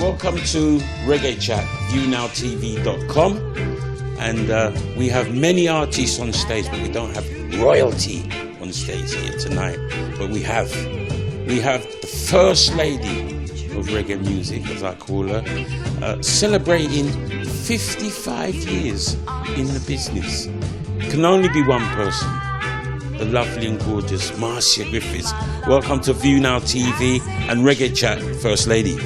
Welcome to Reggae Chat, ViewNowTv.com. And we have many artists on stage, but we don't have royalty on stage here tonight. But we have the First Lady of reggae music, as I call her, celebrating 55 years in the business. Can only be one person, the lovely and gorgeous Marcia Giffiths. Welcome to ViewNowTv and Reggae Chat, First Lady.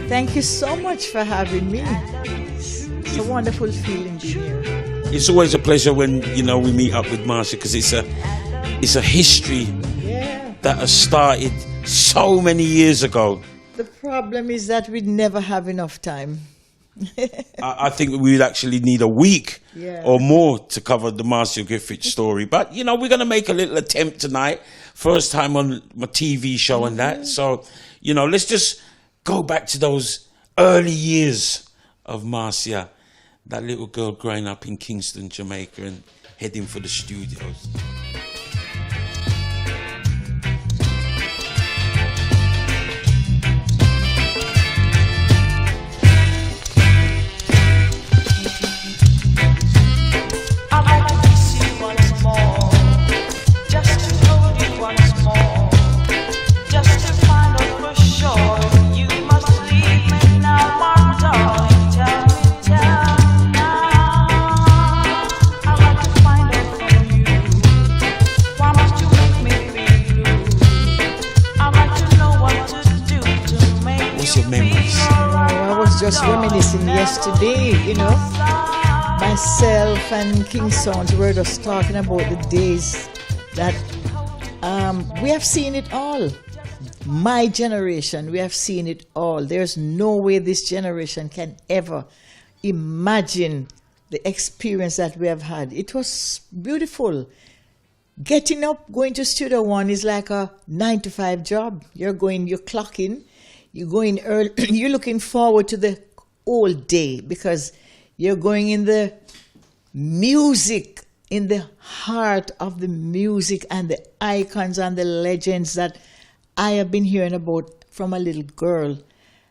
Thank you so much for having me. It's a wonderful feeling being here. It's always a pleasure when we meet up with Marcia, because it's a history that has started so many years ago. The problem is that we'd never have enough time. I think we'd actually need a week or more to cover the Marcia Giffiths story. But, we're going to make a little attempt tonight. First time on my TV show and that. So, let's just go back to those early years of Marcia. That little girl growing up in Kingston, Jamaica, and heading for the studios. Just reminiscing yesterday, myself and King Sounds were just talking about the days that we have seen it all. My generation, we have seen it all. There's no way this generation can ever imagine the experience that we have had. It was beautiful. Getting up, going to Studio One is like a 9-to-5 job. You're clocking. You're going early. You're looking forward to the whole day because you're going in the music, in the heart of the music and the icons and the legends that I have been hearing about from a little girl.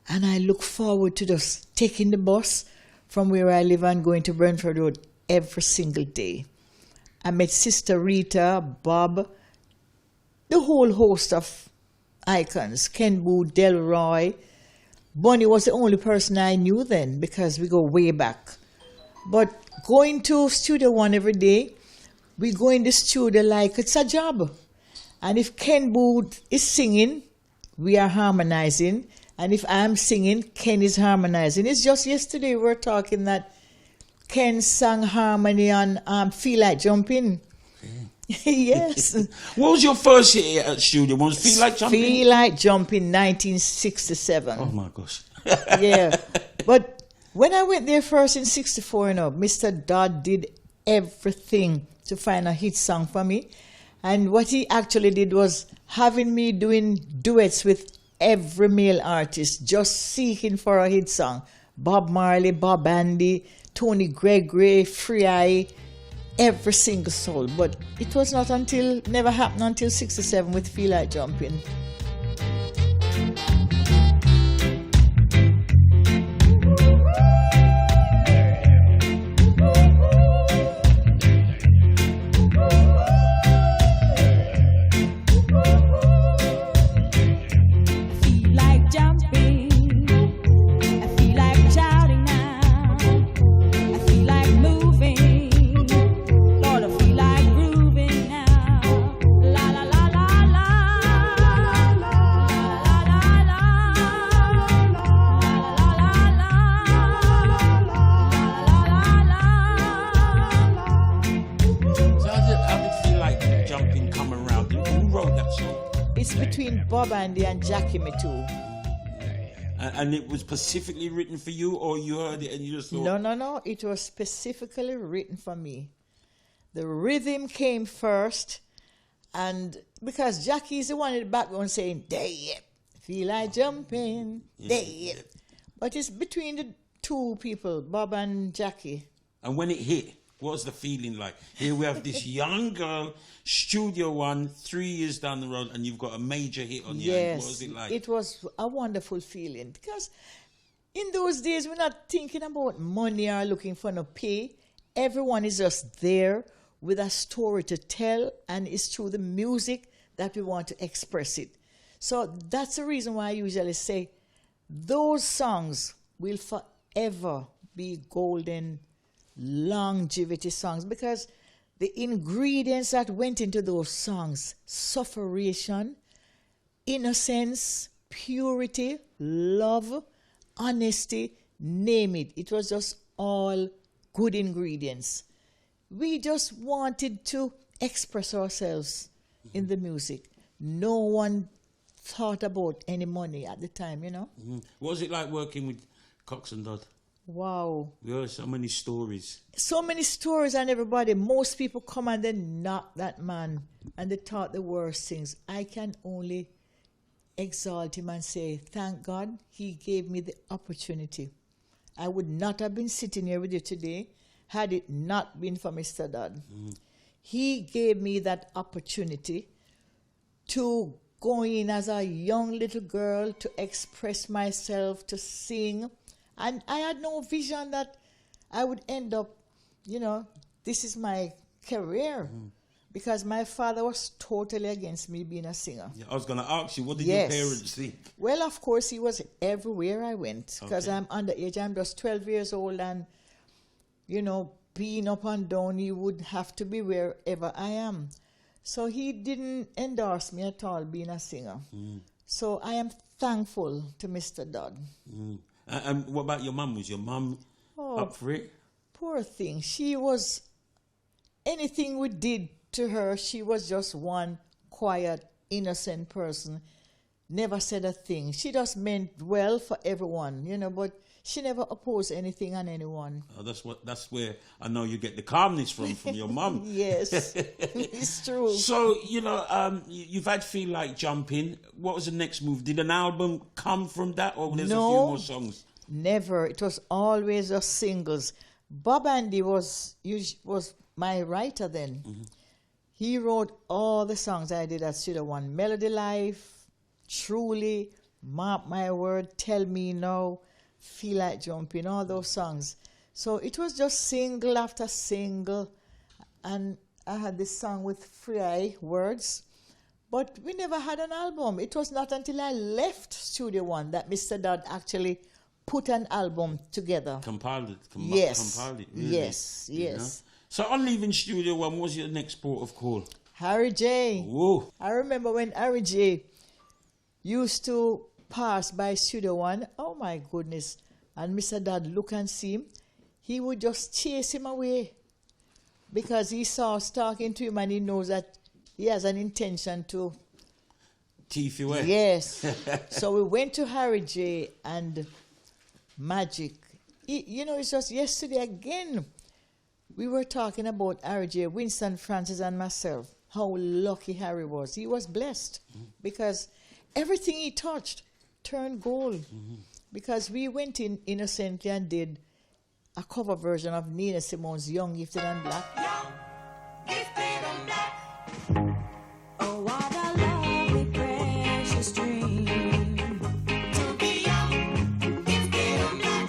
And I look forward to just taking the bus from where I live and going to Brentford Road every single day. I met Sister Rita, Bob, the whole host of icons, Ken Boo, Delroy. Bonnie was the only person I knew then because we go way back. But going to Studio One every day, we go in the studio like it's a job. And if Ken Boo is singing, we are harmonizing. And if I'm singing, Ken is harmonizing. It's just yesterday we were talking that Ken sang harmony on Feel Like Jumping. Yes. What was your first hit at Studio One? Was Feel Like Jumping? Feel Like Jumping, 1967. Oh my gosh. Yeah. But when I went there first in 64, Mr. Dodd did everything to find a hit song for me. And what he actually did was having me doing duets with every male artist, just seeking for a hit song. Bob Marley, Bob Andy, Tony Gregory, Free Eye, every single soul. But it was never happened until 67 with Feel Like Jumping. Bob Andy and Jackie Me Too. And it was specifically written for you, or you heard it and you just thought... No. It was specifically written for me. The rhythm came first, and because Jackie is the one in the background saying, "Day, feel like jumping, day." But it's between the two people, Bob and Jackie. And when it hit, what was the feeling like? Here we have this young girl, Studio One, 3 years down the road, and you've got a major hit on your hand. What was it like? It was a wonderful feeling because In those days, we're not thinking about money or looking for no pay. Everyone is just there with a story to tell, and it's through the music that we want to express it. So that's the reason why I usually say those songs will forever be golden longevity songs, because the ingredients that went into those songs, sufferation, innocence, purity, love, honesty, name it. It was just all good ingredients. We just wanted to express ourselves in the music. No one thought about any money at the time, you know. What was it like working with Cox and Dodd? Wow. We heard so many stories. So many stories, and everybody, most people come and they knock that man and they thought the worst things. I can only exalt him and say, thank God he gave me the opportunity. I would not have been sitting here with you today had it not been for Mr. Dodd. He gave me that opportunity to go in as a young little girl, to express myself, to sing. And I had no vision that I would end up, you know, this is my career. Because my father was totally against me being a singer. Yeah, I was going to ask you, what did your parents think? Well, of course, he was everywhere I went. Because I'm underage, I'm just 12 years old. And, you know, being up and down, he would have to be wherever I am. So he didn't endorse me at all being a singer. So I am thankful to Mr. Dodd. And what about your mum? Was your mum up for it? Poor thing. She was, anything we did to her, she was just one quiet, innocent person. Never said a thing. She just meant well for everyone, you know, but she never opposed anything on anyone. Oh, that's where I know you get the calmness from your mum. Yes, it's true. So, you know, you've had Feel Like Jumping. What was the next move? Did an album come from that, or there's a few more songs? Never. It was always just singles. Bob Andy was my writer then. He wrote all the songs I did at Studio One. Melody Life, Truly, Mark My Word, Tell Me Now, Feel Like Jumping, all those songs. So it was just single after single. And I had this song with Free words. But we never had an album. It was not until I left Studio One that Mr. Dodd actually put an album together. Compiled it. Yes. Compiled it, really, yes. You know? So on leaving Studio One, what was your next port of call? Harry J. Whoa. I remember when Harry J used to pass by Studio One. Oh my goodness. And Mr. Dodd look and see him. He would just chase him away. Because he saw us talking to him and he knows that he has an intention to teeth you away. Yes. So we went to Harry J and Magic. You know, it's just yesterday again. We were talking about Harry J, Winston Francis and myself, how lucky Harry was. He was blessed because everything he touched turned gold. Because we went in innocently and did a cover version of Nina Simone's Young, Gifted and Black. Young, gifted and black. Oh, what a lovely, precious dream. To be young, gifted and black.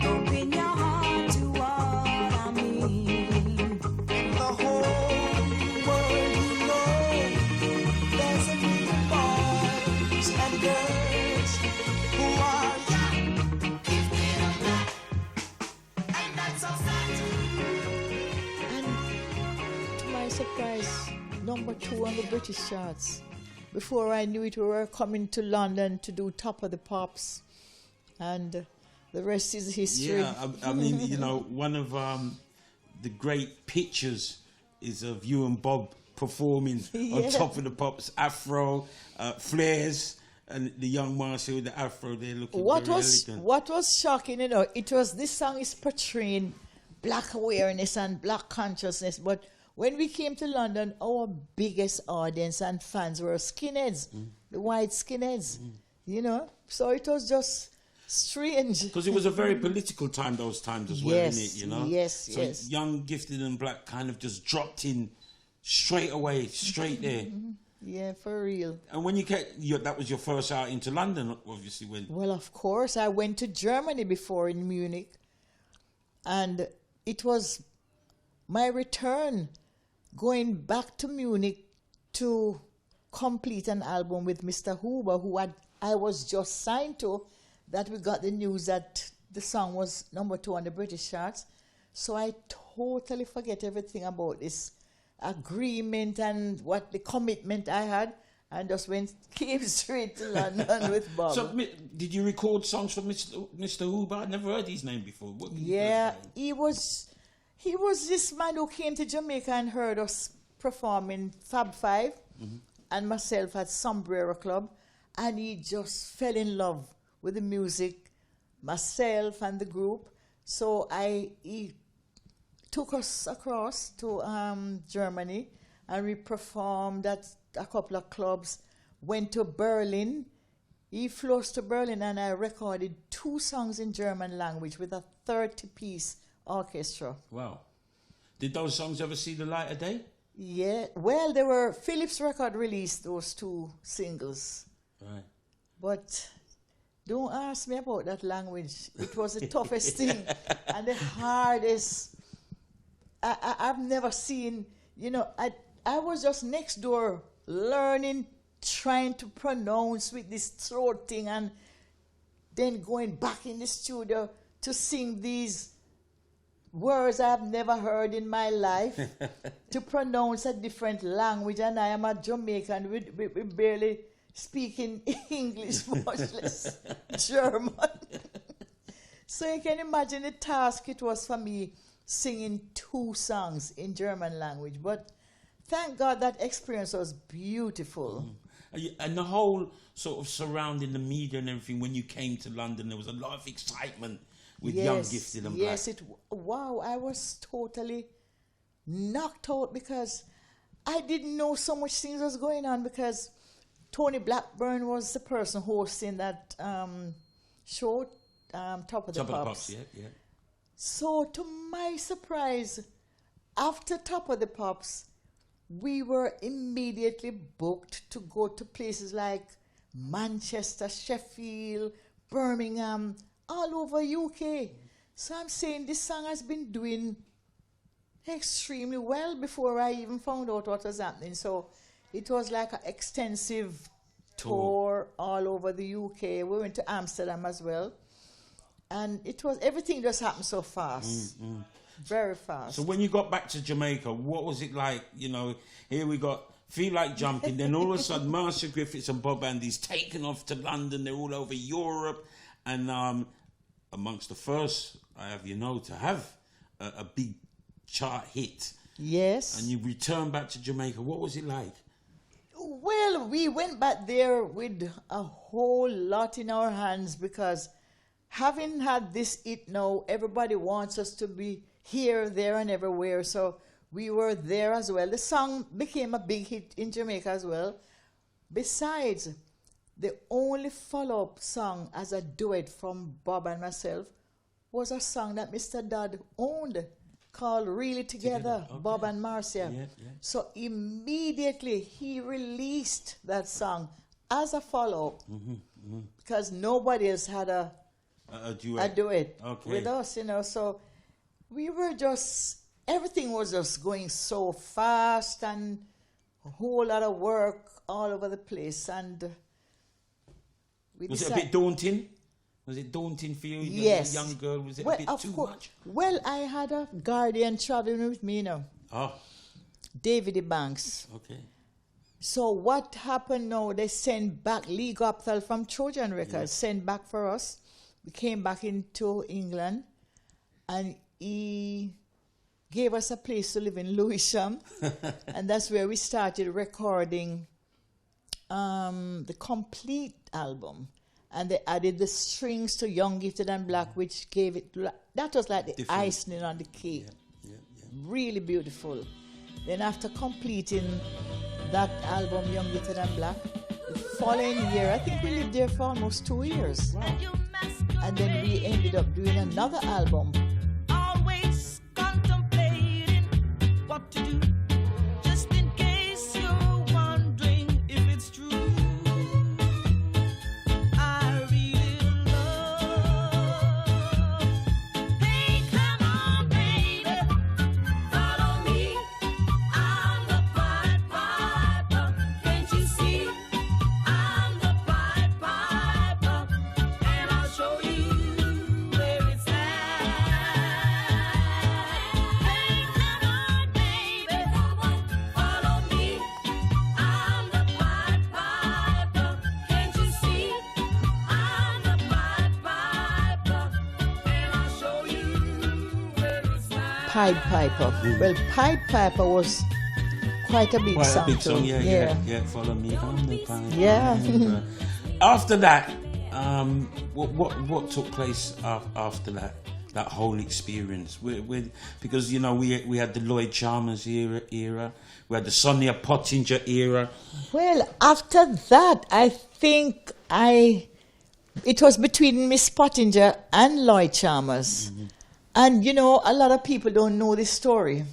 Open your heart to what I mean. The whole world, you know, there's a million boys and girls who are young, gifted and black. And that's so sad. And to my surprise, number 2 on the British charts. Before I knew it, we were coming to London to do Top of the Pops. And the rest is history. Yeah, I mean, you know, one of the great pictures is of you and Bob performing on Top of the Pops, Afro, flares, and the young Marcia with the Afro there looking very elegant. What was shocking, you know, it was, this song is portraying black awareness and black consciousness, but when we came to London, our biggest audience and fans were skinheads, the white skinheads, you know, so it was just strange. Because it was a very political time those times as well, Yes, isn't it, you know? yes, so yes. Young, Gifted and Black kind of just dropped in straight away, straight there. Yeah, for real. And when you came, that was your first out into London, obviously. Well, of course, I went to Germany before in Munich, and it was my return going back to Munich to complete an album with Mr. Huber, I was just signed to, that we got the news that the song was number 2 on the British charts. So I totally forget everything about this agreement and what the commitment I had, and just came straight to London with Bob. So, did you record songs for Mr. Huber? I'd never heard his name before. What can you Yeah, say? he was this man who came to Jamaica and heard us performing Fab Five and myself at Sombrero Club, and he just fell in love with the music, myself and the group. So he took us across to Germany, and we performed at a couple of clubs. Went to Berlin. He flew us to Berlin, and I recorded 2 songs in German language with a 30-piece orchestra. Wow. Did those songs ever see the light of day? Yeah, well, they were Philips Record released those 2 singles, Right. but don't ask me about that language. It was the toughest thing and the hardest. I've never seen, I was just next door learning, trying to pronounce with this throat thing, and then going back in the studio to sing these words I've never heard in my life, to pronounce a different language. And I am a Jamaican, we barely speaking English, much less German. So you can imagine the task it was for me singing 2 songs in German language. But thank God that experience was beautiful. And the whole sort of surrounding the media and everything, when you came to London, there was a lot of excitement with Young, Gifted and Black. Wow, I was totally knocked out because I didn't know so much things was going on, because Tony Blackburn was the person hosting that show, Top of the Pops. Yeah. So to my surprise, after Top of the Pops, we were immediately booked to go to places like Manchester, Sheffield, Birmingham, all over UK. So I'm saying this song has been doing extremely well before I even found out what was happening. So it was like an extensive tour all over the UK. We went to Amsterdam as well. And everything just happened so fast. Very fast. So when you got back to Jamaica, what was it like? Here we got Feel Like Jumping, then all of a sudden Marcia Griffiths and Bob Andy's taken off to London. They're all over Europe. And amongst the first, to have a big chart hit. Yes. And you returned back to Jamaica. What was it like? Well, we went back there with a whole lot in our hands, because having had this hit now, everybody wants us to be here, there, and everywhere. So we were there as well. The song became a big hit in Jamaica as well. Besides, the only follow-up song as a duet from Bob and myself was a song that Mr. Dodd owned, called Really Together, Okay. Bob and Marcia. Yeah. So immediately he released that song as a follow-up, because nobody else had a duet Okay. with us, So we were everything was just going so fast, and a whole lot of work all over the place. And was it a bit daunting? Was it daunting for you? Yes. As a young girl, was it a bit too much? Well, I had a guardian traveling with me, Oh, David Banks. okay. So what happened now, they sent back, Lee Gopthal from Trojan Records sent back for us. We came back into England, and he gave us a place to live in Lewisham. And that's where we started recording the complete album. And they added the strings to Young, Gifted and Black, which gave it, that was like the icing on the cake. Yeah. Really beautiful. Then after completing that album, Young, Gifted and Black, the following year, I think we lived there for almost 2 years. And then we ended up doing another album. Always contemplating what to do, just in case you're wondering Pied Piper. Well, Pied Piper was quite a big Quite song a big too. song, yeah. Follow me on the Pied Yeah. Piper. After that, what took place after that? That whole experience, because you know we had the Lloyd Chalmers era, we had the Sonia Pottinger era. Well, after that, I think it was between Miss Pottinger and Lloyd Chalmers. And, you know, a lot of people don't know this story.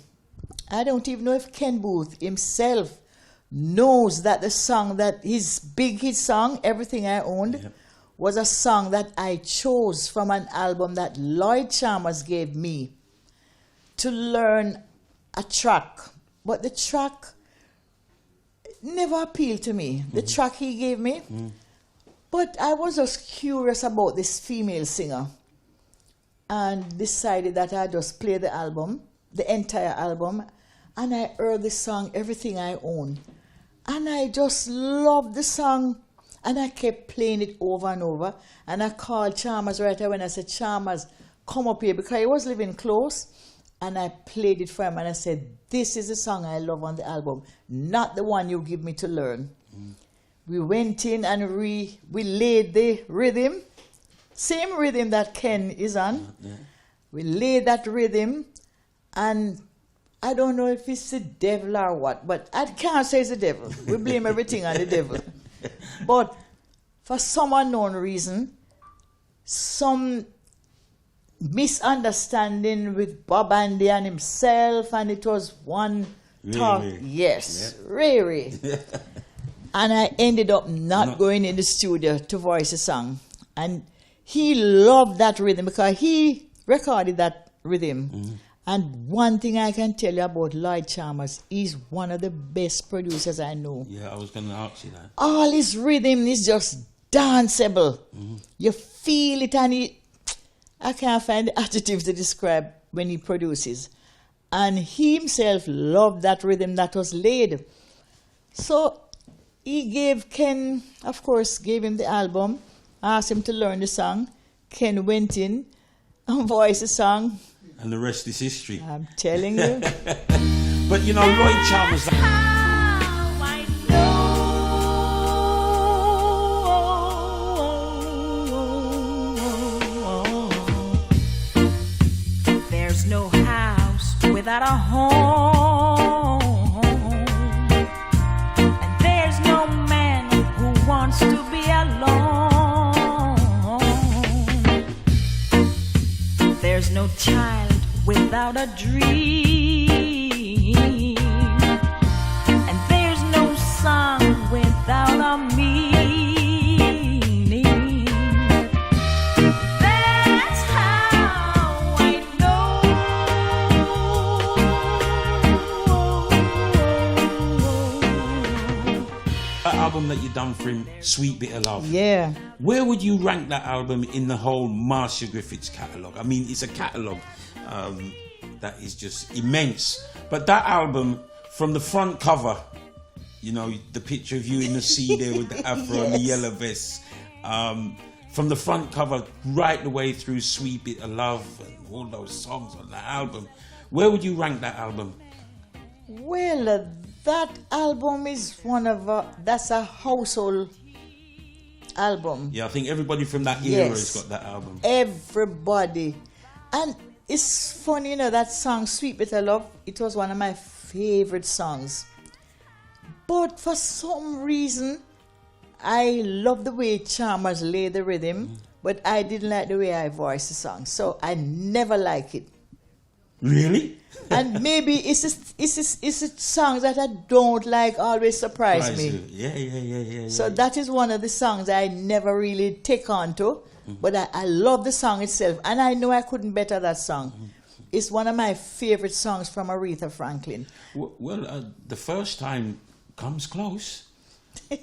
I don't even know if Ken Booth himself knows that the song that his big hit song, Everything I Owned, was a song that I chose from an album that Lloyd Chalmers gave me to learn a track. But the track never appealed to me, the track he gave me. But I was just curious about this female singer and decided that I'd just play the album, the entire album, and I heard the song Everything I Own. And I just loved the song, and I kept playing it over and over. And I called Chalmers right away and I said, Chalmers, come up here, because he was living close. And I played it for him and I said, this is the song I love on the album, not the one you give me to learn. We went in and we laid the rhythm, same rhythm that Ken is on. We laid that rhythm, and I don't know if it's the devil or what, but I can't say it's the devil. We blame everything on the devil. But for some unknown reason, some misunderstanding with Bob Andy and himself, and it was one talk. Yes, Ray. And I ended up not going in the studio to voice a song. And he loved that rhythm because he recorded that rhythm. And one thing I can tell you about Lloyd Chalmers, he's one of the best producers I know. Yeah, I was going to ask you that. All his rhythm is just danceable. You feel it, and I can't find the adjectives to describe when he produces. And he himself loved that rhythm that was laid. So he gave Ken, of course, gave him the album, asked him to learn the song. Ken went in and voiced the song. And the rest is history. I'm telling you. But you know, Lloyd Chalmers. There's no house without a home, and there's no man who wants to be alone. There's no child without a dream, and there's no song without a meaning. That's how I know. That album that you done for him, Sweet Bitter Love. Yeah. Where would you rank that album in the whole Marcia Griffiths catalogue? I mean, it's a catalogue that is just immense. But that album, from the front cover, you know, the picture of you in the sea there with the afro and the yellow vest, from the front cover right the way through Sweet Bitter Love and all those songs on that album, where would you rank that album? Well, that album is one of that's a household album. Yeah, I think everybody from that era has got that album. Everybody. And it's funny, you know, that song Sweet Bitter Love, it was one of my favorite songs. But for some reason, I love the way Chalmers laid the rhythm, but I didn't like the way I voiced the song. So I never like it. Really? And maybe it's songs that I don't like always surprise me. Yeah. So that is one of the songs I never really take on to. But I love the song itself. And I know I couldn't better that song. It's one of my favorite songs from Aretha Franklin. Well, the first time comes close. I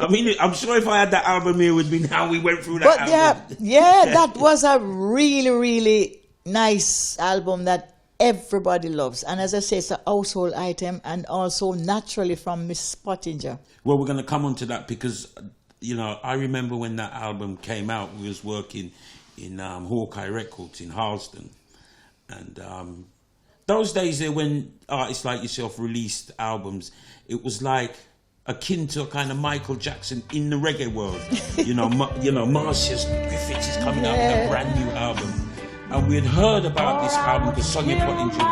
mean, I'm sure if I had that album here with me now, we went through that album. Yeah, that was a really, really nice album that everybody loves. And as I say, it's a household item, and also naturally from Miss Pottinger. Well, we're going to come on to that because, you know, I remember when that album came out, we was working in Hawkeye Records in Harleston. And those days there, when artists like yourself released albums, it was like akin to a kind of Michael Jackson in the reggae world. Marcia Giffiths is coming out with a brand new album, and we had heard about this album because Sonia Pottinger.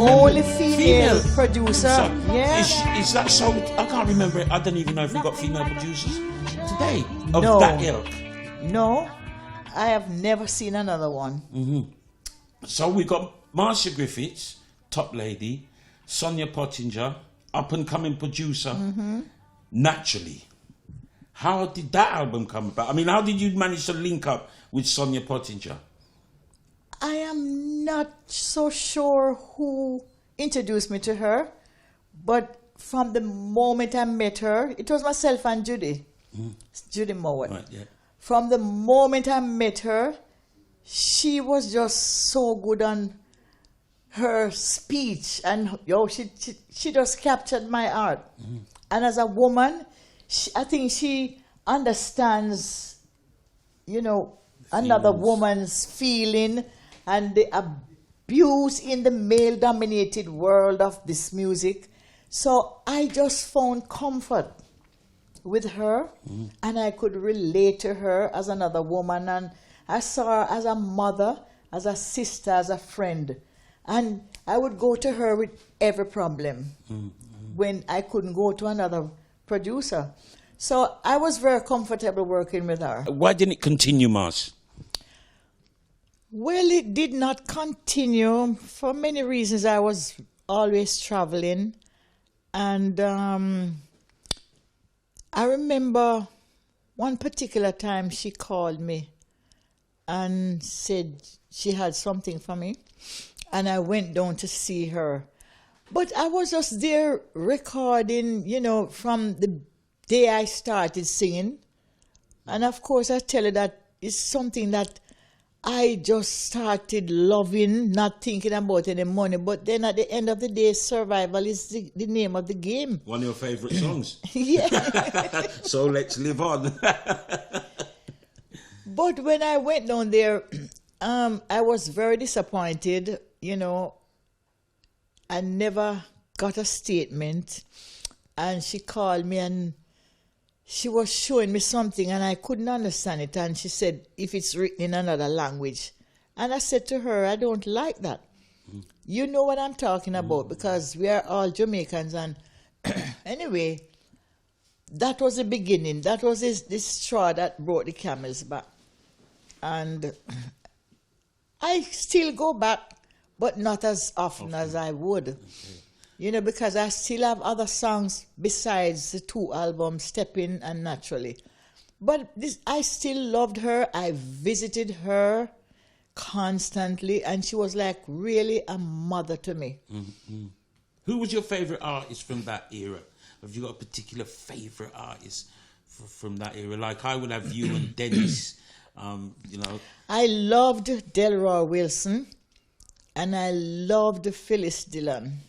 Only female producer. Yeah. Is that so? I can't remember it. I don't even know if we got female producers today of No. that ilk. No, I have never seen another one. So we got Marcia Griffiths, top lady, Sonia Pottinger, up and coming producer. Naturally, how did that album come about? I mean, how did you manage to link up with Sonia Pottinger? I am not so sure who introduced me to her, but from the moment I met her, it was myself and Judy Mowat. Right, yeah. From the moment I met her, she was just so good on her speech, and she just captured my heart. And as a woman, I think she understands, another woman's feeling and the abuse in the male-dominated world of this music. So I just found comfort with her, and I could relate to her as another woman, and I saw her as a mother, as a sister, as a friend. And I would go to her with every problem when I couldn't go to another producer. So I was very comfortable working with her. Why didn't it continue, Mars? Well, it did not continue for many reasons. I was always traveling, and I remember one particular time she called me and said she had something for me, and I went down to see her. But I was just there recording, from the day I started singing. And of course, I tell her that it's something that I just started loving, not thinking about any money. But then at the end of the day, survival is the name of the game. One of your favourite songs. Yeah. So let's live on. But when I went down there, I was very disappointed, I never got a statement. And she called me and she was showing me something and I couldn't understand it. And she said, if it's written in another language. And I said to her, I don't like that. You know what I'm talking about, because we are all Jamaicans. And anyway, that was the beginning. That was this straw that brought the camel's back. And I still go back, but not as often as I would. Okay. Because I still have other songs besides the two albums, Steppin' and Naturally. But I still loved her. I visited her constantly, and she was like really a mother to me. Mm-hmm. Who was your favourite artist from that era? Have you got a particular favourite artist from that era? Like I would have you and Dennis, I loved Delroy Wilson, and I loved Phyllis Dillon.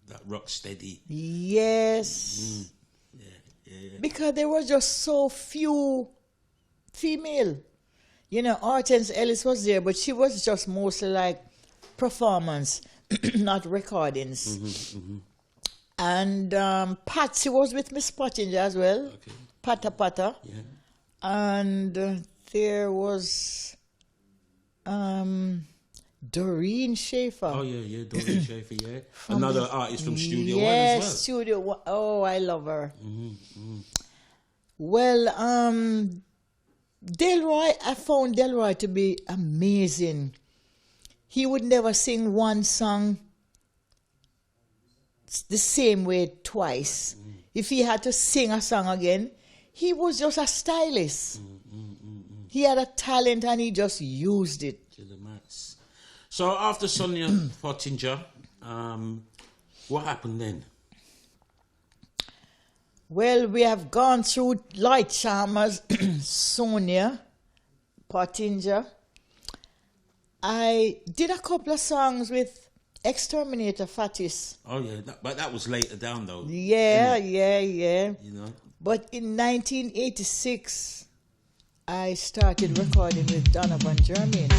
That rock steady. Yes. Yeah. Because there were just so few female. Hortense Ellis was there, but she was just mostly like performance, not recordings. And Patsy was with Miss Pottinger as well. Okay. Pata. Yeah. And there was Doreen Schaefer. Oh, yeah, Doreen Schaefer, yeah. Another artist from Studio One as well. Yes, Studio One. Oh, I love her. Well, Delroy, I found Delroy to be amazing. he would never sing one song the same way twice. If he had to sing a song again, he was just a stylist. He had a talent and he just used it. To the max. So after Sonia Pottinger, what happened then? Well, we have gone through Lloyd Chalmers, Sonia Pottinger. I did a couple of songs with Exterminator Fatis. Oh yeah, but that was later down though. Yeah. You know. But in 1986, I started recording with Donovan Germain.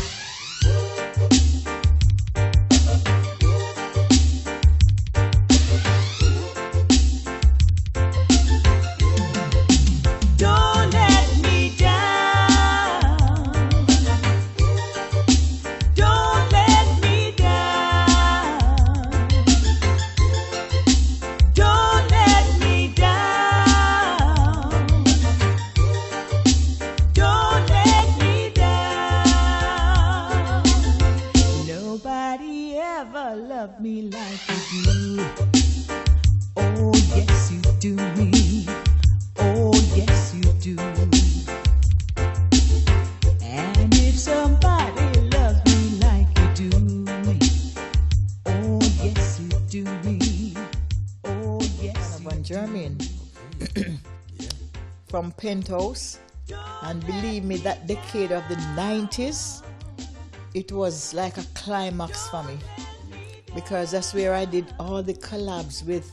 Don't let me down. Don't let me down. Don't let me down. Don't let me down. Nobody ever loved me like you do. Oh, yes, you do me. Oh, yes, you do. And if somebody loves me like you do me, oh, yes, you do me. Oh, yes, you Donovan Germain from Penthouse. And believe me, that decade of the 90s, it was like a climax for me. Because that's where I did all the collabs with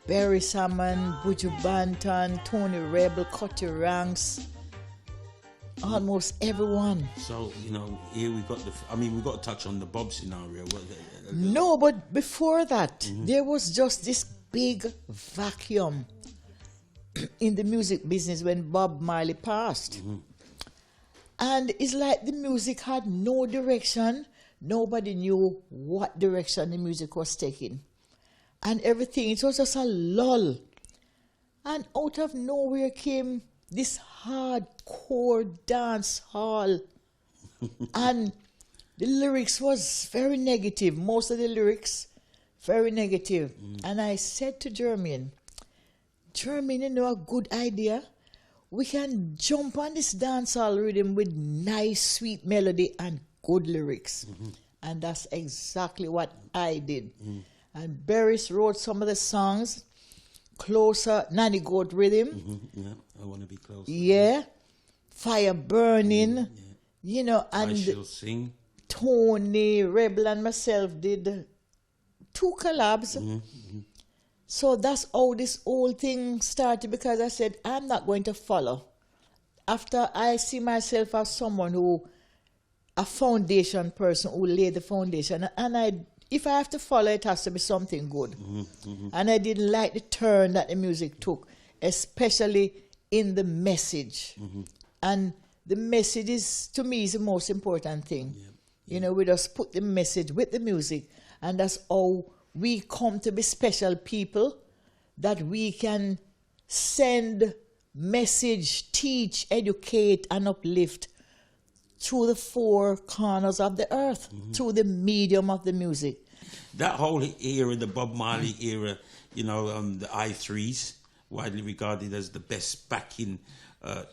Barry Salmon, Buju Banton, Tony Rebel, Cutty Ranks, almost everyone. So you know, here we got we got to touch on the Bob scenario. No, but before that, there was just this big vacuum in the music business when Bob Marley passed. And it's like the music had no direction. Nobody knew what direction the music was taking. And everything, it was just a lull. And out of nowhere came this hardcore dance hall. And the lyrics was very negative. Most of the lyrics, very negative. And I said to Jermaine, you know a good idea? We can jump on this dancehall rhythm with nice, sweet melody and good lyrics. And that's exactly what I did. And Barris wrote some of the songs, Closer, Nanny Goat Rhythm. Yeah, I want to be close. Yeah, Fire Burning, you know, I and Shall Sing. Tony Rebel and myself did 2 collabs. So that's how this whole thing started, because I said, I'm not going to follow. After I see myself as someone who, a foundation person who laid the foundation, and if I have to follow, it has to be something good. And I didn't like the turn that the music took, especially in the message. And the message is, to me, is the most important thing. You know, we just put the message with the music, and that's how we come to be special people, that we can send message, teach, educate, and uplift through the 4 corners of the earth, through the medium of the music. That whole era, the Bob Marley era, you know, the I3s, widely regarded as the best backing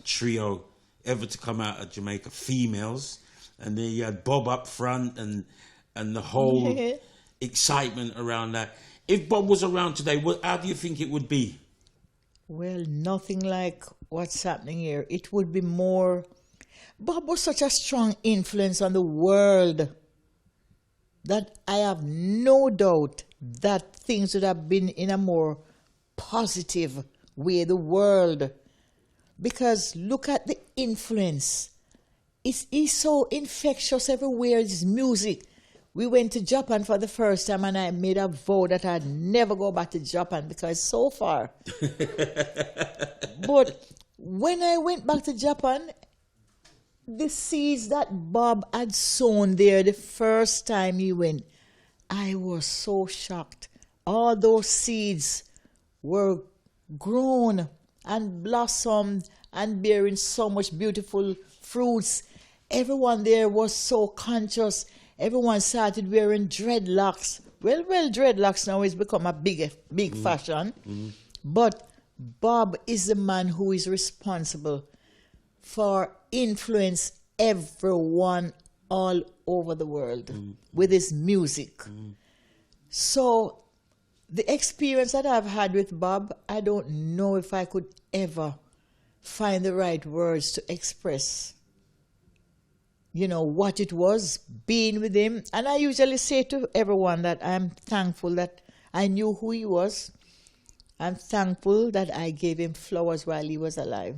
trio ever to come out of Jamaica, females. And then you had Bob up front and the whole excitement around that. If Bob was around today, how do you think it would be? Well, nothing like what's happening here. It would be more... Bob was such a strong influence on the world that I have no doubt that things would have been in a more positive way, the world. Because look at the influence. It's so infectious everywhere, his music. We went to Japan for the first time, and I made a vow that I'd never go back to Japan because it's so far. But when I went back to Japan, the seeds that Bob had sown there the first time he went, I was so shocked. All those seeds were grown and blossomed and bearing so much beautiful fruits. Everyone there was so conscious. everyone started wearing dreadlocks. Well, dreadlocks now has become a big fashion. But Bob is the man who is responsible for influence everyone all over the world with his music. So the experience that I've had with Bob, I don't know if I could ever find the right words to express, what it was being with him. And I usually say to everyone that I'm thankful that I knew who he was. I'm thankful that I gave him flowers while he was alive.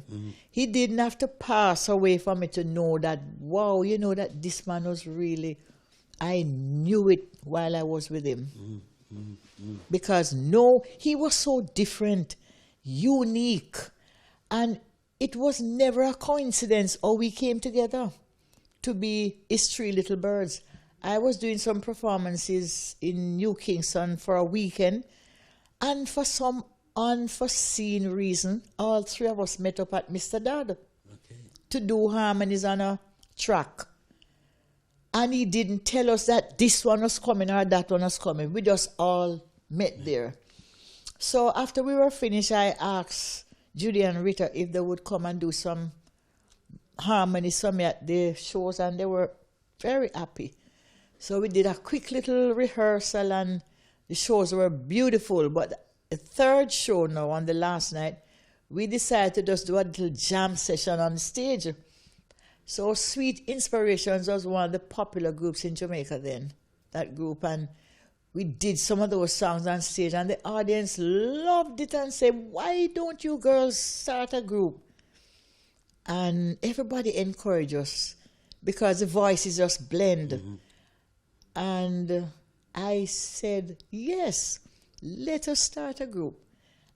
He didn't have to pass away for me to know that, wow, that this man was really, I knew it while I was with him. Because he was so different, unique, and it was never a coincidence how we came together to be his three little birds. I was doing some performances in New Kingston for a weekend, and for some unforeseen reason, all three of us met up at Mr. Dodd to do harmonies on a track. And he didn't tell us that this one was coming or that one was coming. We just all met there. So after we were finished, I asked Judy and Rita if they would come and do some harmonies for me at the shows, and they were very happy. So we did a quick little rehearsal, and the shows were beautiful. But the third show now, on the last night, we decided to just do a little jam session on the stage. So Sweet Inspirations was one of the popular groups in Jamaica then, that group. And we did some of those songs on stage, and the audience loved it and said, why don't you girls start a group? And everybody encouraged us because the voices just blend. And I said, yes, let us start a group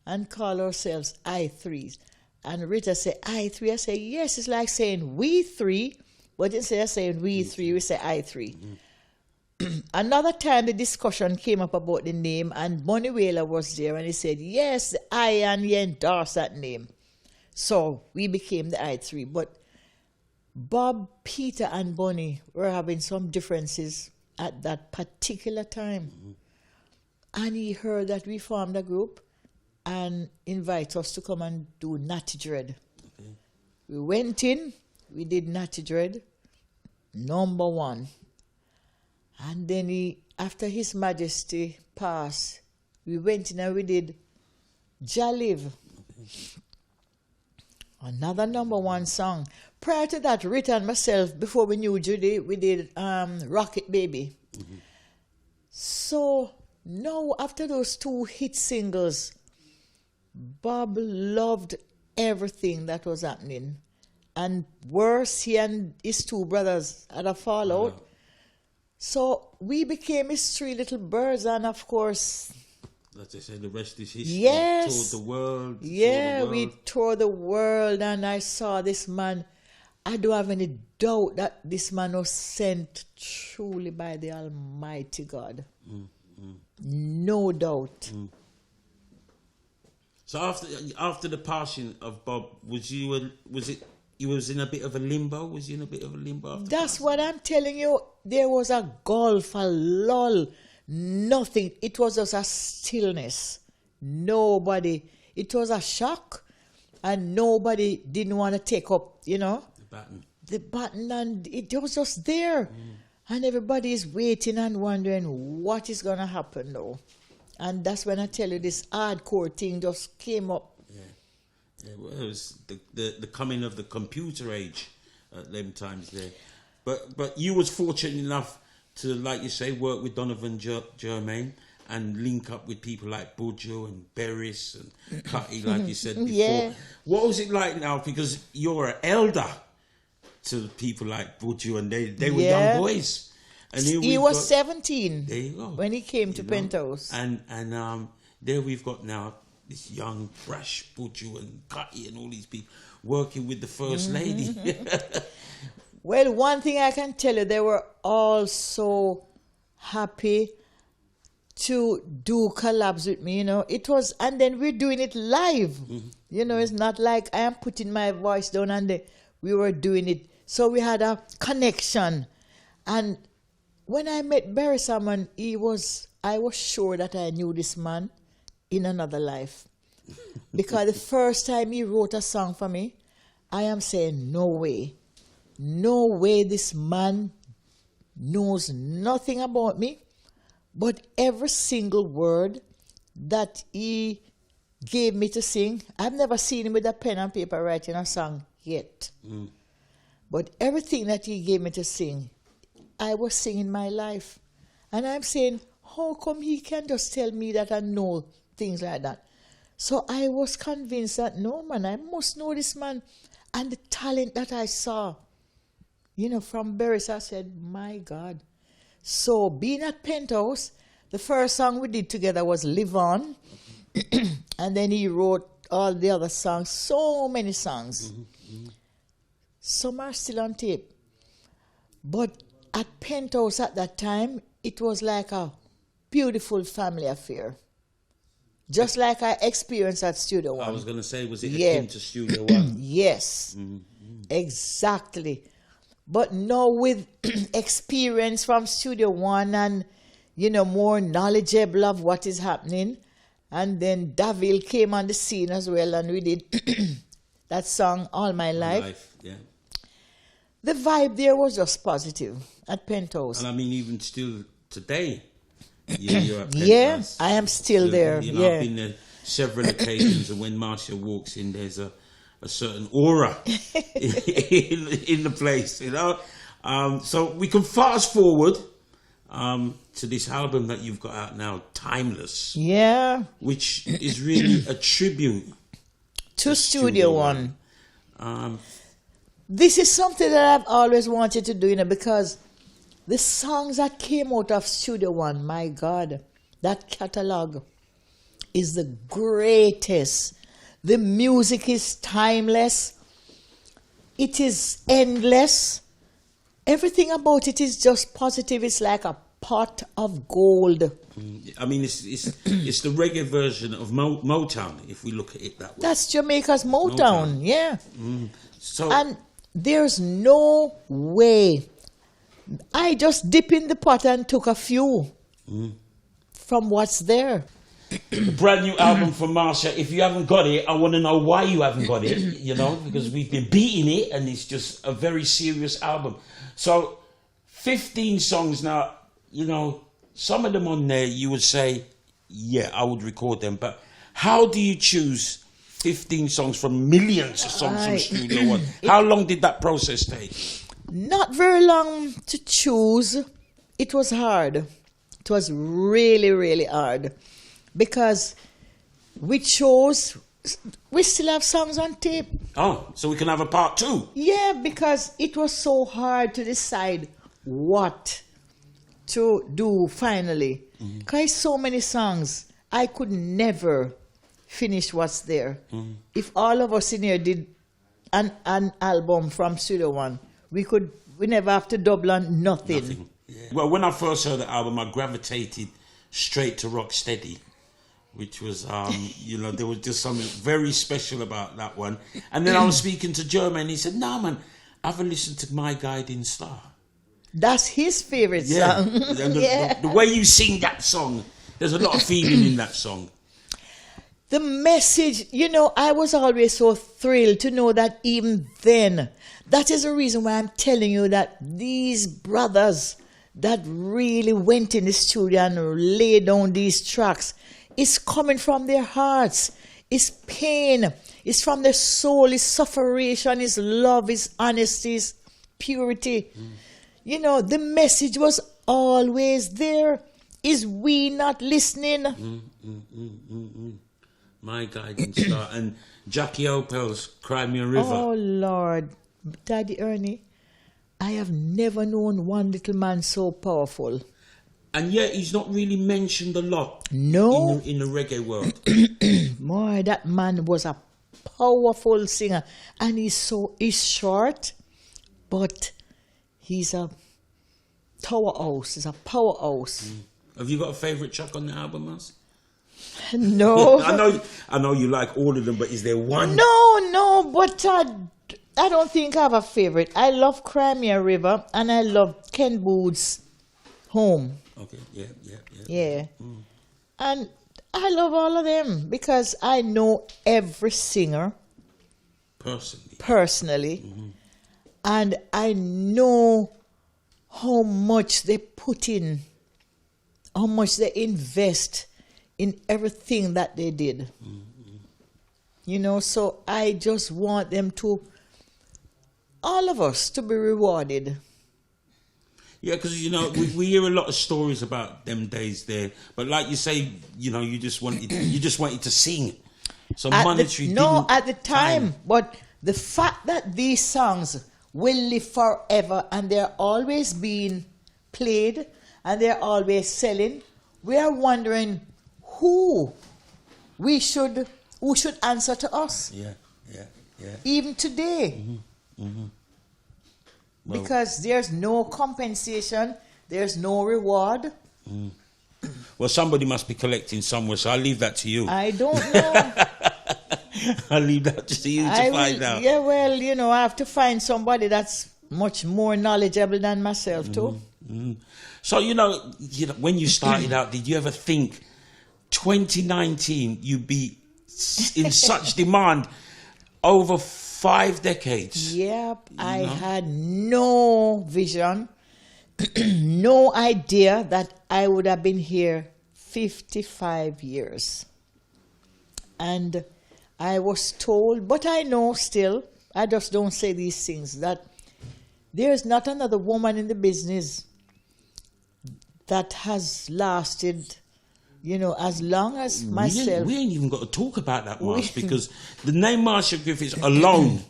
and call ourselves I3s. And Rita said, I3. I said, yes, it's like saying we three, but instead of saying we three, we say I3. Another time the discussion came up about the name, and Bonnie Whaler was there, and he said, yes, and he endorsed that name. So we became the I3. But Bob, Peter, and Bonnie were having some differences at that particular time. And he heard that we formed a group and invited us to come and do Natty Dread. We went in, we did Natty Dread, number 1. And then after His Majesty passed, we went in and we did Jaliv. Another number 1 song. Prior to that, Rita and myself, before we knew Judy, we did Rocket Baby. So now, after those 2 hit singles, Bob loved everything that was happening. And worse, he and his 2 brothers had a fallout. So we became his 3 little birds, and of course, like I said, the rest is history. Yes. Toured the world. Yeah, we toured the world, and I saw this man. I don't have any doubt that this man was sent truly by the Almighty God. No doubt. So after the passing of Bob, you was in a bit of a limbo? Was you in a bit of a limbo after That's passing? what I'm telling you. There was a gulf, a lull, nothing. It was just a stillness. Nobody. It was a shock, and nobody didn't want to take up, the button, and it was just there. And everybody is waiting and wondering what is going to happen now. And that's when I tell you this hardcore thing just came up. Yeah, well, it was the coming of the computer age at them times there. But you was fortunate enough to, like you say, work with Donovan Germain and link up with people like Buju and Beres and Cutty, like you said before. Yeah. What was it like now? Because you're an elder to people like Buju, and they were young boys. And he was 17 there you go. When he came to Penthouse. And there we've got now this young, brash Buju and Cutty and all these people working with the First Lady. Well, one thing I can tell you, they were all so happy to do collabs with me, It was, and then we're doing it live. It's not like I am putting my voice down and we were doing it. So we had a connection. And when I met Barry Salmon, I was sure that I knew this man in another life. Because the first time he wrote a song for me, I am saying, no way this man knows nothing about me, but every single word that he gave me to sing, I've never seen him with a pen and paper writing a song yet. But everything that he gave me to sing, I was singing my life. And I'm saying, how come he can just tell me that I know things like that? So I was convinced that, no, man, I must know this man. And the talent that I saw, from Barris, I said, my God. So being at Penthouse, the first song we did together was Live On. And then he wrote all the other songs, so many songs. Some are still on tape. But at Penthouse at that time, it was like a beautiful family affair. Just like I experienced at Studio One. I was going to say, was it akin to Studio One? Yes, exactly. But now with experience from Studio One and, more knowledgeable of what is happening, and then Davil came on the scene as well, and we did that song, All My Life. Yeah. The vibe there was just positive at Penthouse. And I mean, even still today, you're at Penthouse. Yeah, I am still there. I've Yeah. been there several occasions, and when Marcia walks in, there's a certain aura in the place, So we can fast forward to this album that you've got out now, Timeless. Yeah. Which is really a tribute to Studio One. Um, This is something that I've always wanted to do, because the songs that came out of Studio One, my God, that catalog is the greatest. The music is timeless. It is endless. Everything about it is just positive. It's like a pot of gold. I mean, it's the reggae version of Motown, if we look at it that way. That's Jamaica's Motown. Yeah. So, And there's no way. I just dip in the pot and took a few from what's there. a brand new album from Marcia. If you haven't got it, I want to know why you haven't got it, because we've been beating it, and it's just a very serious album. So 15 songs now, some of them on there you would say, yeah, I would record them. But how do you choose 15 songs from millions of songs from Studio One? How long did that process take? Not very long to choose. It was hard. It was really, really hard. Because we still have songs on tape. Oh, so we can have a part 2? Yeah, because it was so hard to decide what to do finally. Because so many songs, I could never finish what's there. If all of us in here did an album from Studio One, we never have to double on nothing. Yeah. Well, when I first heard the album, I gravitated straight to Rocksteady, which was, there was just something very special about that one. And then I was speaking to Jermaine, and he said, no, man, I haven't listened to My Guiding Star. That's his favorite song. And the way you sing that song, there's a lot of feeling in that song. The message, I was always so thrilled to know that even then, that is the reason why I'm telling you that these brothers that really went in the studio and laid down these tracks, it's coming from their hearts. It's pain. It's from their soul. It's sufferation. It's love. It's honesty. It's purity. The message was always there. Is we not listening? My Guiding Star. And Jackie Opel's Cry Me a River. Oh, Lord. Daddy Ernie, I have never known one little man so powerful. And yet he's not really mentioned a lot. No. In the reggae world. Boy, that man was a powerful singer. And he's short, but he's a powerhouse. He's a powerhouse. Have you got a favourite track on the album, Mas? No. I know you like all of them, but is there one? No, but I don't think I have a favourite. I love Crimea River, and I love Ken Booth's home. Okay. Yeah. Yeah. And I love all of them because I know every singer personally. And I know how much they put in, how much they invest in everything that they did. You know, so I just want them to, all of us, to be rewarded. Yeah, because you know we hear a lot of stories about them days there, but like you say, you know, you just wanted to sing. So monetary at the time, but the fact that these songs will live forever and they're always being played and they're always selling, we are wondering who should answer to us. Yeah. Even today. Well, because there's no compensation, there's no reward. Well, somebody must be collecting somewhere, so I'll leave that to you. I don't know. I'll leave that to you to find out. Yeah, well, you know, I have to find somebody that's much more knowledgeable than myself too. So, you know, when you started out, did you ever think 2019 you'd be in such demand over 5 decades? Yep, I had no vision, no idea that I would have been here 55 years. And I was told, but I know still, I just don't say these things, that there's not another woman in the business that has lasted, you know, as long as myself. We ain't even got to talk about that much because the name Marcia Griffiths alone,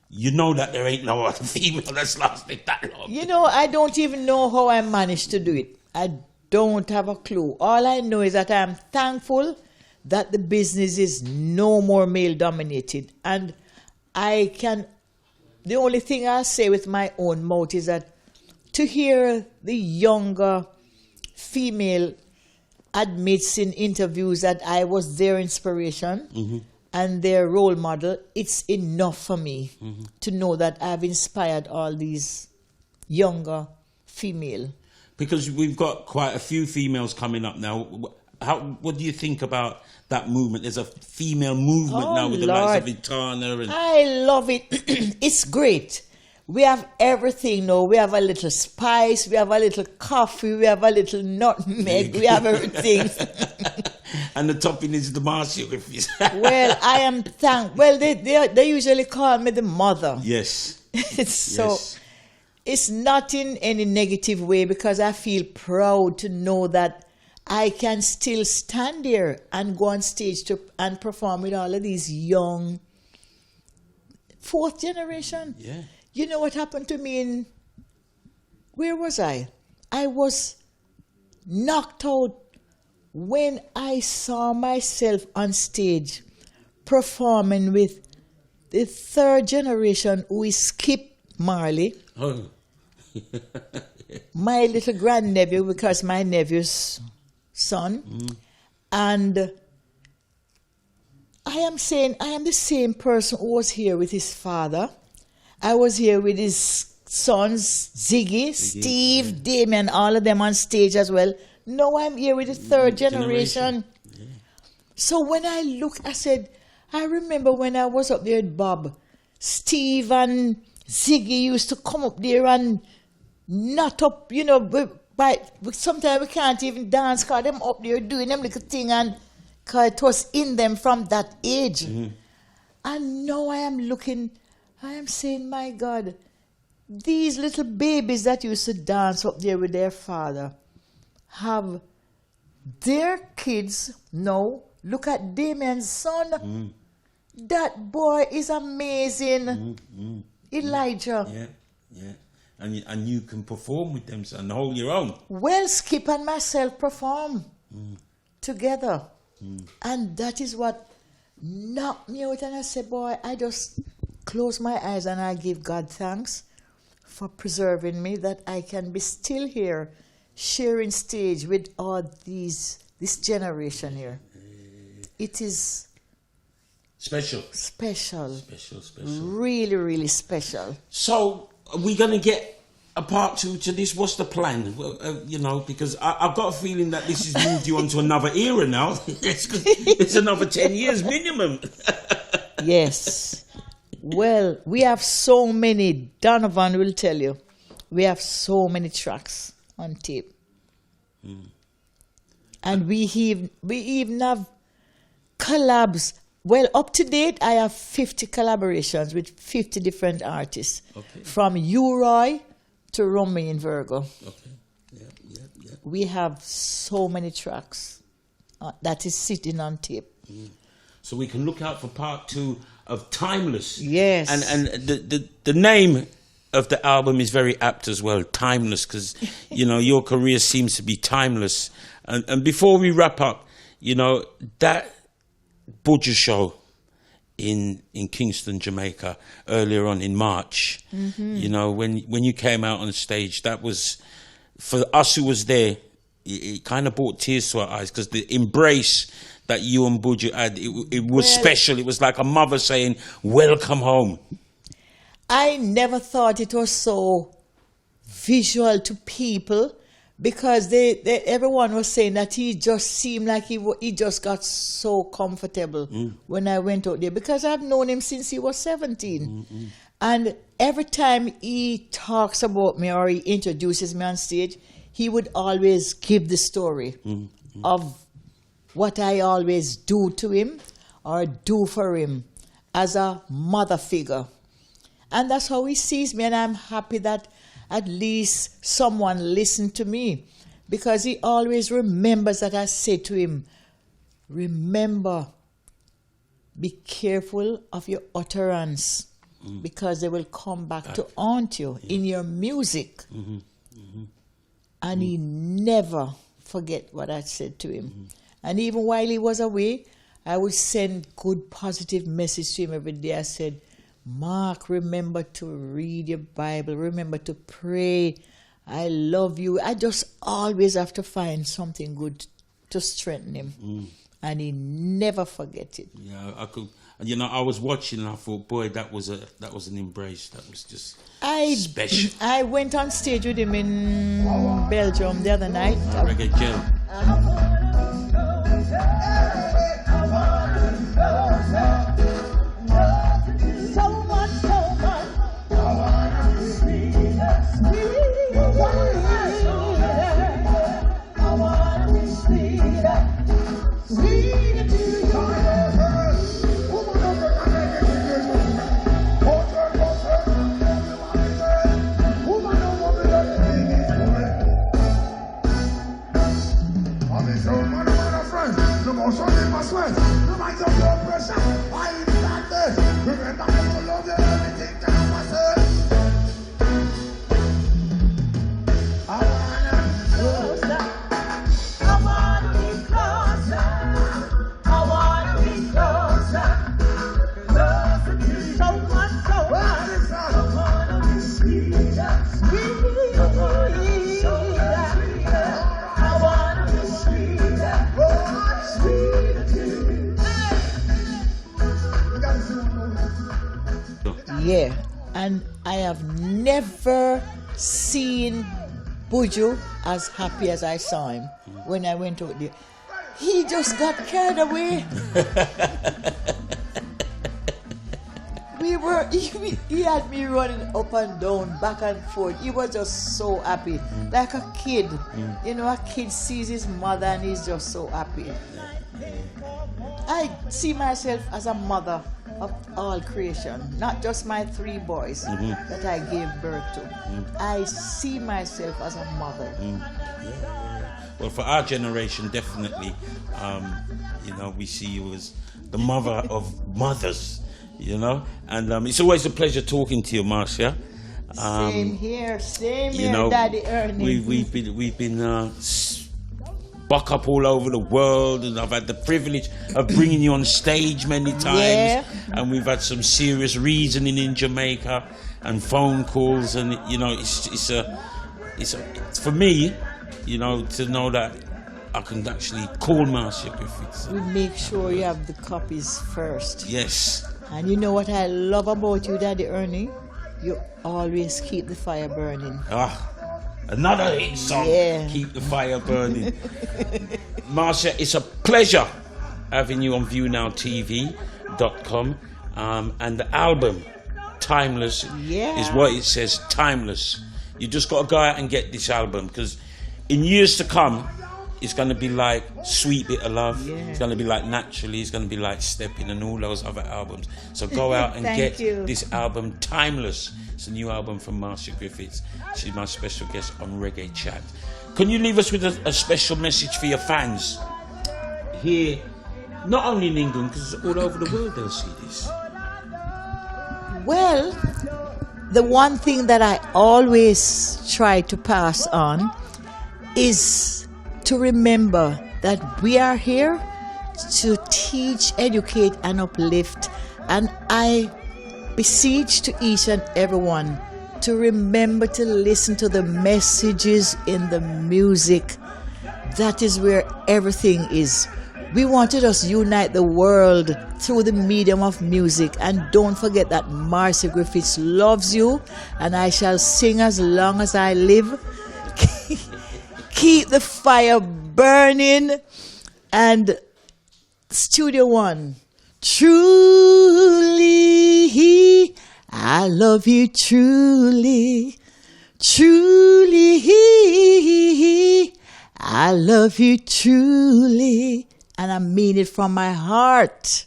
you know that there ain't no other female that's lasted that long. You know, I don't even know how I managed to do it. I don't have a clue. All I know is that I'm thankful that the business is no more male dominated. And the only thing I'll say with my own mouth is that to hear the younger female admits in interviews that I was their inspiration and their role model, it's enough for me to know that I've inspired all these younger female. Because we've got quite a few females coming up now. What do you think about that movement? There's a female movement now with the likes of Itana. And I love it. It's great. We have everything now. We have a little spice, we have a little coffee, we have a little nutmeg, we have everything. And the topping is the Marcia Griffiths. Well, I am well, they usually call me the mother. Yes. So it's not in any negative way because I feel proud to know that I can still stand there and go on stage and perform with all of these young 4th generation. Yeah. You know what happened to me where was I? I was knocked out when I saw myself on stage performing with the 3rd generation who is Skip Marley. Oh. My little grandnephew, because my nephew's son. And I am saying I am the same person who was here with his father. I was here with his sons, Ziggy, Steve, Damien, all of them on stage as well. Now I'm here with the 3rd generation. Yeah. So when I look, I said, I remember when I was up there with Bob, Steve and Ziggy used to come up there and knot up, you know, but sometimes we can't even dance because them up there doing them little thing and because it was in them from that age. And now I am looking, I am saying, my God, these little babies that used to dance up there with their father have their kids now. Look at Damien's son. That boy is amazing. Elijah. Yeah. And you can perform with them and hold your own. Well, Skip and myself perform together. And that is what knocked me out. And I said, boy, I just close my eyes and I give God thanks for preserving me that I can be still here sharing stage with all this generation here. It is special. Really, really special. So are we going to get a part two to this? What's the plan? Well, you know, because I've got a feeling that this has moved you on to another era now. It's another 10 years minimum. Yes. Well, we have so many. Donovan will tell you. We have so many tracks on tape. And we even have collabs. Well, up to date, I have 50 collaborations with 50 different artists. Okay. From U-Roy to Romy and Virgo. Okay. Yeah. We have so many tracks that is sitting on tape. So we can look out for part two of Timeless. Yes. And the name of the album is very apt as well, Timeless, because, you know, your career seems to be timeless. And before we wrap up, you know, that Budger show in Kingston, Jamaica, earlier on in March, you know, when you came out on stage, that was, for us who was there, it kind of brought tears to our eyes, because the embrace that you and Budger had, it was special. It was like a mother saying, welcome home. I never thought it was so visual to people, because everyone was saying that he just seemed like he just got so comfortable when I went out there, because I've known him since he was 17. And every time he talks about me or he introduces me on stage, he would always give the story of what I always do to him or do for him as a mother figure. And that's how he sees me, and I'm happy that at least someone listened to me, because he always remembers that I said to him, remember, be careful of your utterance, because they will come back to haunt you in your music. And he never forget what I said to him. And even while he was away, I would send good positive message to him every day. I said, Mark, remember to read your Bible. Remember to pray. I love you. I just always have to find something good to strengthen him. And he never forget it. Yeah, I could. You know, I was watching and I thought, boy, that was an embrace. That was just special. I went on stage with him in Belgium the other night. Reggae Gel. Yeah, and I have never seen Buju as happy as I saw him when I went out there. He just got carried away. He had me running up and down, back and forth. He was just so happy, like a kid. You know, a kid sees his mother and he's just so happy. I see myself as a mother of all creation, not just my 3 boys that I gave birth to. I see myself as a mother. Well, for our generation, definitely, you know, we see you as the mother of mothers, you know, and it's always a pleasure talking to you, Marcia. Same here, you know, Daddy Ernie. We've been buck up all over the world, and I've had the privilege of bringing you on stage many times, and we've had some serious reasoning in Jamaica and phone calls, and you know, it's for me, you know, to know that I can actually call Marcia Giffiths. We make sure you have the copies first. Yes. And you know what I love about you, Daddy Ernie? You always keep the fire burning. Another hit song. Yeah. Keep the fire burning. Marcia, it's a pleasure having you on ViewNowTv.com. And the album, Timeless, is what it says, timeless. You just got to go out and get this album, because in years to come, it's going to be like Sweet Bit of Love. Yeah. It's going to be like Naturally. It's going to be like Stepping and all those other albums. So go out and get this album, Timeless. It's a new album from Marcia Griffiths. She's my special guest on Reggae Chat. Can you leave us with a special message for your fans here, not only in England, because all over the world they'll see this? Well, the one thing that I always try to pass on is to remember that we are here to teach, educate, and uplift. And I beseech to each and everyone to remember to listen to the messages in the music. That is where everything is. We want to just unite the world through the medium of music. And don't forget that Marcia Griffiths loves you, and I shall sing as long as I live. Keep the fire burning. And Studio One, truly, I love you truly, truly, I love you truly. And I mean it from my heart.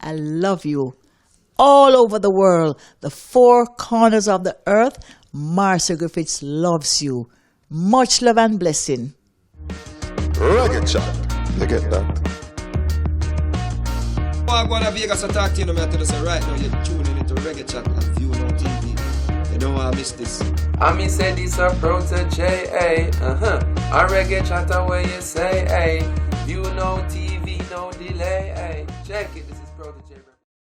I love you. All over the world, the four corners of the earth, Marcia Griffiths loves you. Much love and blessing. Reggae Chat. You get that? I'm going to Vegas to talk to you. I'm going to say right now you're tuning into Reggae Chat on ViewNowTv. You don't want to miss this. I mean say this a protege, a Reggae Chat where you say, ViewNowTv, no delay, check it.